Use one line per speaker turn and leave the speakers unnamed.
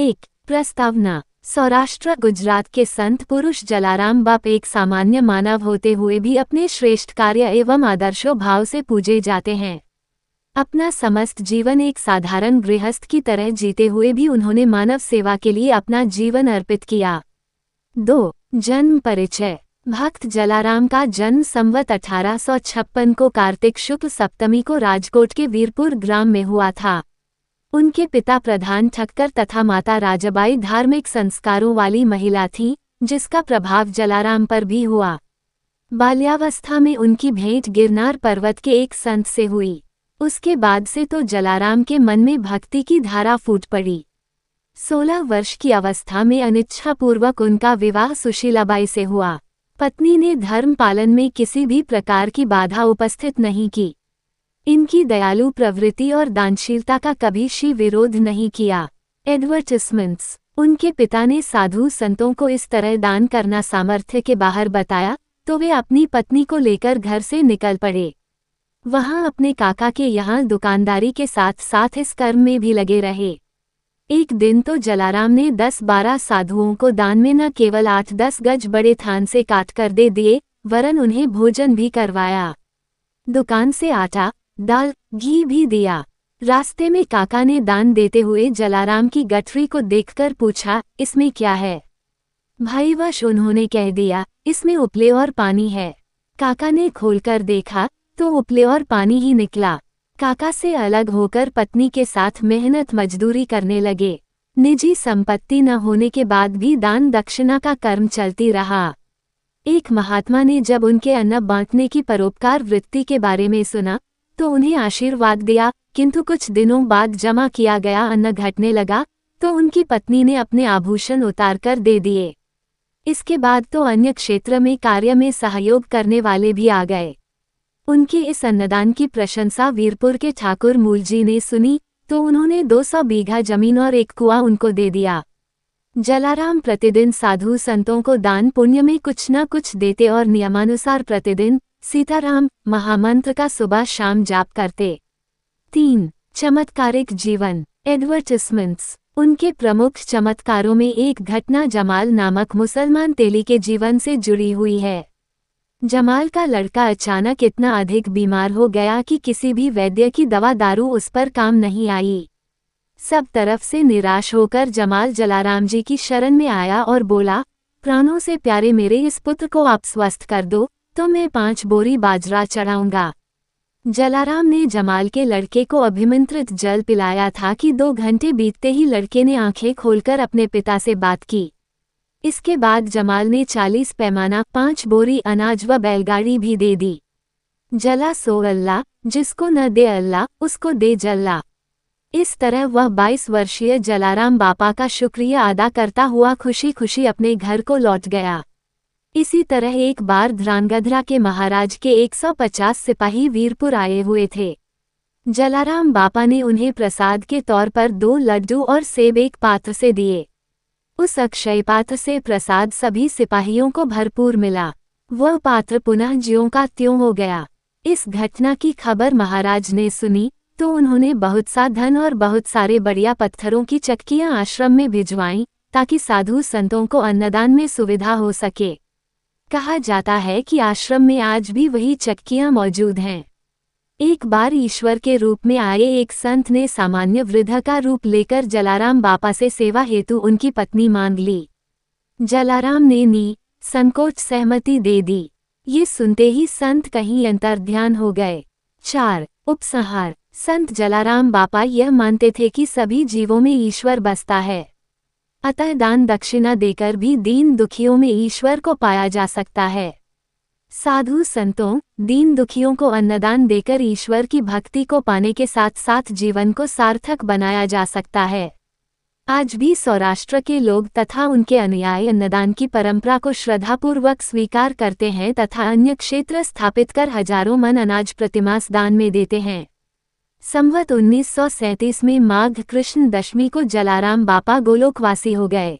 एक प्रस्तावना। सौराष्ट्र गुजरात के संत पुरुष जलाराम बाप एक सामान्य मानव होते हुए भी अपने श्रेष्ठ कार्य एवं आदर्शों भाव से पूजे जाते हैं। अपना समस्त जीवन एक साधारण गृहस्थ की तरह जीते हुए भी उन्होंने मानव सेवा के लिए अपना जीवन अर्पित किया। 2. जन्म परिचय। भक्त जलाराम का जन्म संवत 1856 को कार्तिक शुक्ल सप्तमी को राजकोट के वीरपुर ग्राम में हुआ था। उनके पिता प्रधान ठक्कर तथा माता राजाबाई धार्मिक संस्कारों वाली महिला थीं, जिसका प्रभाव जलाराम पर भी हुआ। बाल्यावस्था में उनकी भेंट गिरनार पर्वत के एक संत से हुई। उसके बाद से तो जलाराम के मन में भक्ति की धारा फूट पड़ी। 16 वर्ष की अवस्था में अनिच्छापूर्वक उनका विवाह सुशीलाबाई से हुआ। पत्नी ने धर्म पालन में किसी भी प्रकार की बाधा उपस्थित नहीं की। इनकी दयालु प्रवृत्ति और दानशीलता का कभी शी विरोध नहीं किया। एडवर्टिजमेंट्स। उनके पिता ने साधु संतों को इस तरह दान करना सामर्थ्य के बाहर बताया, तो वे अपनी पत्नी को लेकर घर से निकल पड़े। वहां अपने काका के यहाँ दुकानदारी के साथ साथ इस कर्म में भी लगे रहे। एक दिन तो जलाराम ने 10-12 साधुओं को दान में न केवल 8-10 गज बड़े थान से काट कर दे दिए, वरन उन्हें भोजन भी करवाया। दुकान से आटा, दाल, घी भी दिया। रास्ते में काका ने दान देते हुए जलाराम की गठरी को देखकर पूछा, इसमें क्या है? भाईवश उन्होंने कह दिया, इसमें उपले और पानी है। काका ने खोलकर देखा तो उपले और पानी ही निकला। काका से अलग होकर पत्नी के साथ मेहनत मजदूरी करने लगे। निजी संपत्ति न होने के बाद भी दान दक्षिणा का कर्म चलती रहा। एक महात्मा ने जब उनके अन्न बांटने की परोपकार वृत्ति के बारे में सुना तो उन्हें आशीर्वाद दिया, किंतु कुछ दिनों बाद जमा किया गया अन्न घटने लगा तो उनकी पत्नी ने अपने आभूषण उतारकर दे दिए। इसके बाद तो अन्य क्षेत्र में कार्य में सहयोग करने वाले भी आ गए। उनके इस अन्नदान की प्रशंसा वीरपुर के ठाकुर मूलजी ने सुनी तो उन्होंने 200 बीघा जमीन और एक कुआं उनको दे दिया। जलाराम प्रतिदिन साधु संतों को दान पुण्य में कुछ न कुछ देते और नियमानुसार प्रतिदिन सीताराम महामंत्र का सुबह शाम जाप करते। 3. चमत्कारिक जीवन। एडवर्टिजमेंट्स। उनके प्रमुख चमत्कारों में एक घटना जमाल नामक मुसलमान तेली के जीवन से जुड़ी हुई है। जमाल का लड़का अचानक इतना अधिक बीमार हो गया कि किसी भी वैद्य की दवा दारू उस पर काम नहीं आई। सब तरफ से निराश होकर जमाल जलाराम जी की शरण में आया और बोला, प्राणों से प्यारे मेरे इस पुत्र को आप स्वस्थ कर दो तो मैं 5 बोरी बाजरा चढ़ाऊंगा। जलाराम ने जमाल के लड़के को अभिमंत्रित जल पिलाया था कि 2 घंटे बीतते ही लड़के ने आंखें खोलकर अपने पिता से बात की। इसके बाद जमाल ने 40 पैमाना 5 बोरी अनाज व बैलगाड़ी भी दे दी। जला सो अल्लाह, जिसको न दे अल्लाह उसको दे जल्ला। इस तरह वह 22 वर्षीय जलाराम बापा का शुक्रिया अदा करता हुआ खुशी खुशी अपने घर को लौट गया। इसी तरह एक बार ध्रांगध्रा के महाराज के 150 सिपाही वीरपुर आए हुए थे। जलाराम बापा ने उन्हें प्रसाद के तौर पर 2 लड्डू और सेब एक पात्र से दिए। उस अक्षय पात्र से प्रसाद सभी सिपाहियों को भरपूर मिला। वह पात्र पुनः ज्यों का त्यों हो गया। इस घटना की खबर महाराज ने सुनी तो उन्होंने बहुत सा धन और बहुत सारे बढ़िया पत्थरों की चक्कियां आश्रम में भिजवाईं ताकि साधु संतों को अन्नदान में सुविधा हो सके। कहा जाता है कि आश्रम में आज भी वही चक्कियां मौजूद हैं। एक बार ईश्वर के रूप में आए एक संत ने सामान्य वृद्ध का रूप लेकर जलाराम बापा से सेवा हेतु उनकी पत्नी मांग ली। जलाराम ने संकोच सहमति दे दी। ये सुनते ही संत कहीं अंतर्ध्यान हो गए। 4. उपसंहार। संत जलाराम बापा यह मानते थे कि सभी जीवों में ईश्वर बसता है, अतः दान दक्षिणा देकर भी दीन दुखियों में ईश्वर को पाया जा सकता है। साधु संतों, दीन दुखियों को अन्नदान देकर ईश्वर की भक्ति को पाने के साथ साथ जीवन को सार्थक बनाया जा सकता है। आज भी सौराष्ट्र के लोग तथा उनके अनुयायी अन्नदान की परंपरा को श्रद्धापूर्वक स्वीकार करते हैं तथा अन्य क्षेत्र स्थापित कर हजारों मन अनाज प्रतिमास दान में देते हैं। संवत 1937 में माघ कृष्ण दशमी को जलाराम बापा गोलोकवासी हो गए।